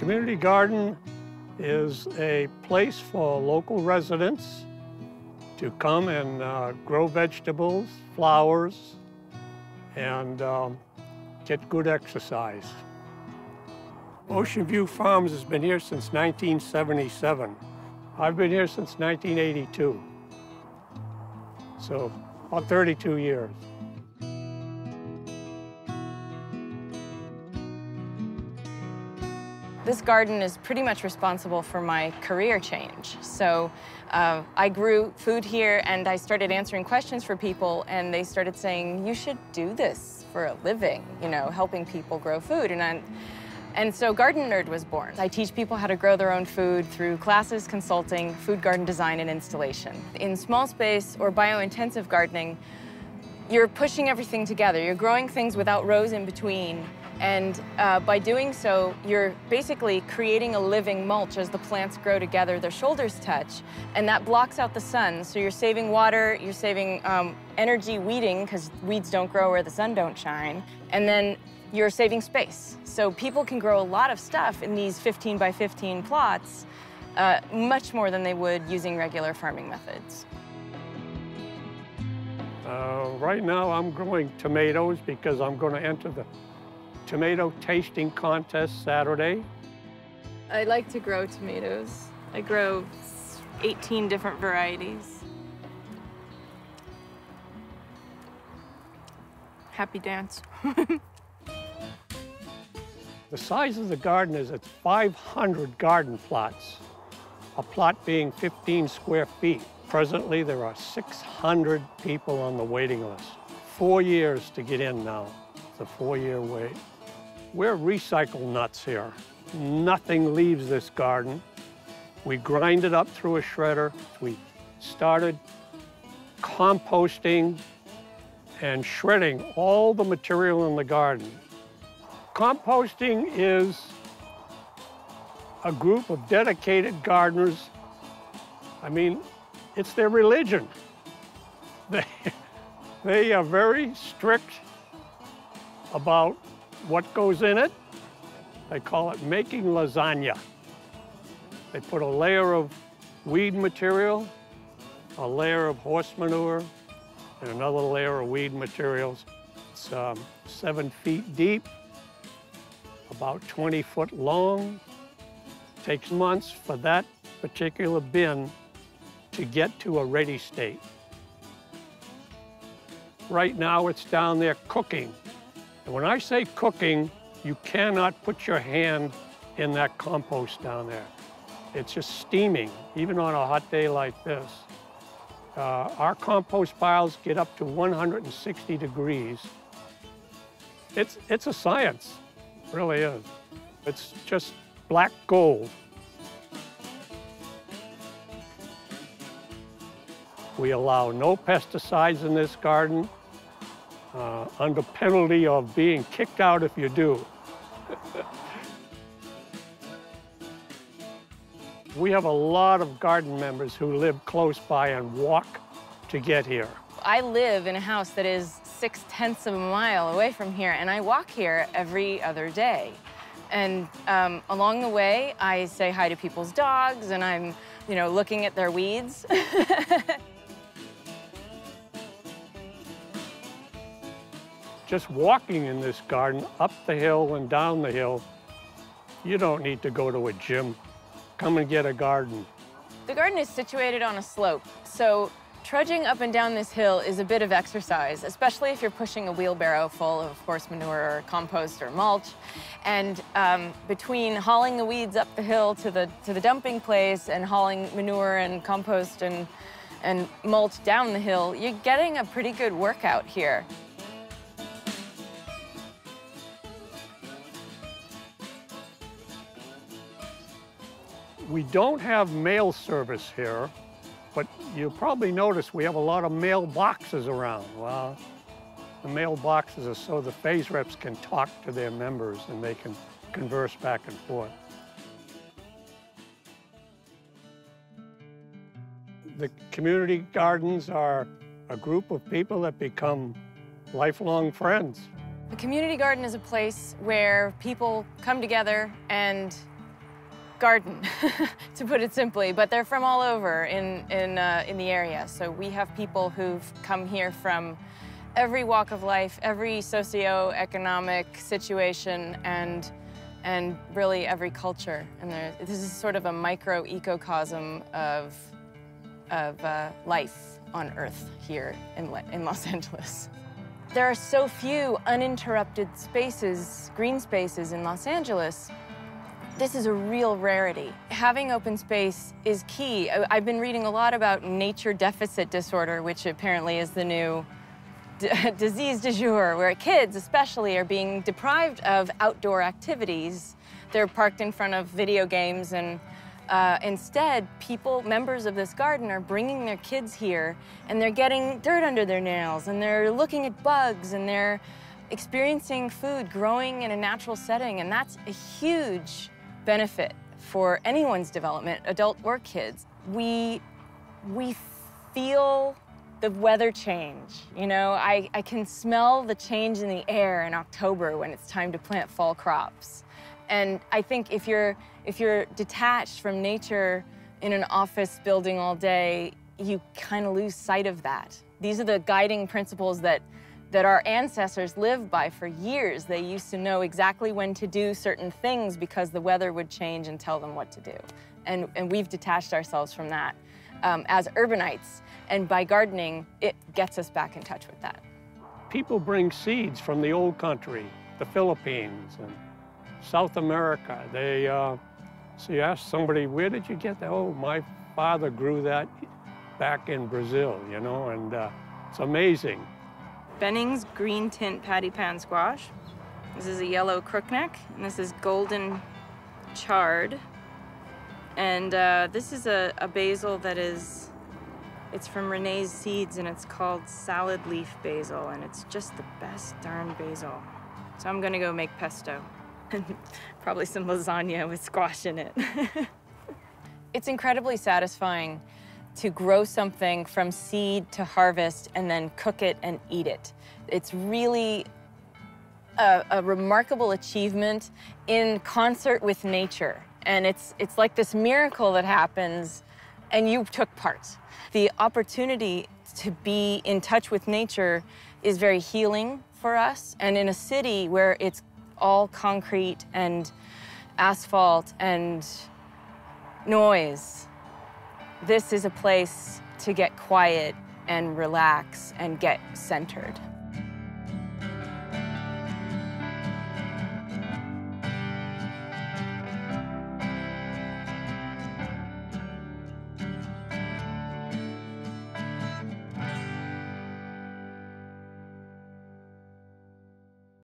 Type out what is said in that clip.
Community garden is a place for local residents to come and grow vegetables, flowers, and get good exercise. Ocean View Farms has been here since 1977. I've been here since 1982, so about 32 years. This garden is pretty much responsible for my career change. So I grew food here and I started answering questions for people, and they started saying, you should do this for a living, you know, helping people grow food. And so Garden Nerd was born. I teach people how to grow their own food through classes, consulting, food garden design, and installation. In small space or biointensive gardening, you're pushing everything together. You're growing things without rows in between. And by doing so, you're basically creating a living mulch as the plants grow together, their shoulders touch, and that blocks out the sun. So you're saving water, you're saving energy weeding, because weeds don't grow where the sun don't shine, and then you're saving space. So people can grow a lot of stuff in these 15 by 15 plots, much more than they would using regular farming methods. Right now I'm growing tomatoes because I'm going to enter the tomato tasting contest Saturday. I like to grow tomatoes. I grow 18 different varieties. Happy dance. The size of the garden is it's 500 garden plots, a plot being 15 square feet. Presently, there are 600 people on the waiting list. 4 years to get in now. It's a 4-year wait. We're recycle nuts here. Nothing leaves this garden. We grind it up through a shredder. We started composting and shredding all the material in the garden. Composting is a group of dedicated gardeners. I mean, it's their religion. They are very strict about what goes in it. They call it making lasagna. They put a layer of weed material, a layer of horse manure, and another layer of weed materials. It's 7 feet deep, about 20 foot long. Takes months for that particular bin to get to a ready state. Right now it's down there cooking. And when I say cooking, you cannot put your hand in that compost down there. It's just steaming, even on a hot day like this. Our compost piles get up to 160 degrees. It's a science, it really is. It's just black gold. We allow no pesticides in this garden, under penalty of being kicked out if you do. We have a lot of garden members who live close by and walk to get here. I live in a house that is 6/10 of a mile away from here, and I walk here every other day. And along the way, I say hi to people's dogs, and I'm, you know, looking at their weeds. Just walking in this garden, up the hill and down the hill, you don't need to go to a gym. Come and get a garden. The garden is situated on a slope, so trudging up and down this hill is a bit of exercise, especially if you're pushing a wheelbarrow full of horse manure or compost or mulch. And between hauling the weeds up the hill to the dumping place and hauling manure and compost and mulch down the hill, you're getting a pretty good workout here. We don't have mail service here, but you'll probably notice we have a lot of mail boxes around. Well, the mail boxes are so the phase reps can talk to their members and they can converse back and forth. The community gardens are a group of people that become lifelong friends. The community garden is a place where people come together and garden, to put it simply, but they're from all over in the area. So we have people who've come here from every walk of life, every socio-economic situation, and really every culture. And this is sort of a micro-ecocosm of life on Earth here in Los Angeles. There are so few uninterrupted spaces, green spaces in Los Angeles. This is a real rarity. Having open space is key. I've been reading a lot about nature deficit disorder, which apparently is the new disease du jour, where kids especially are being deprived of outdoor activities. They're parked in front of video games, and instead, members of this garden are bringing their kids here, and they're getting dirt under their nails, and they're looking at bugs, and they're experiencing food growing in a natural setting, and that's a huge benefit for anyone's development, adult or kids. We feel the weather change. You know, I can smell the change in the air in October when it's time to plant fall crops. And I think if you're detached from nature in an office building all day, you kind of lose sight of that. These are the guiding principles that our ancestors lived by for years. They used to know exactly when to do certain things because the weather would change and tell them what to do. And we've detached ourselves from that as urbanites. And by gardening, it gets us back in touch with that. People bring seeds from the old country, the Philippines and South America. So you ask somebody, where did you get that? Oh, my father grew that back in Brazil, you know, and it's amazing. Benning's green tint patty pan squash. This is a yellow crookneck, and this is golden chard. And this is a basil that it's from Renee's seeds, and it's called salad leaf basil, and it's just the best darn basil. So I'm gonna go make pesto. And probably some lasagna with squash in it. It's incredibly satisfying to grow something from seed to harvest and then cook it and eat it. It's really a remarkable achievement in concert with nature. And it's like this miracle that happens and you took part. The opportunity to be in touch with nature is very healing for us. And in a city where it's all concrete and asphalt and noise, this is a place to get quiet and relax and get centered.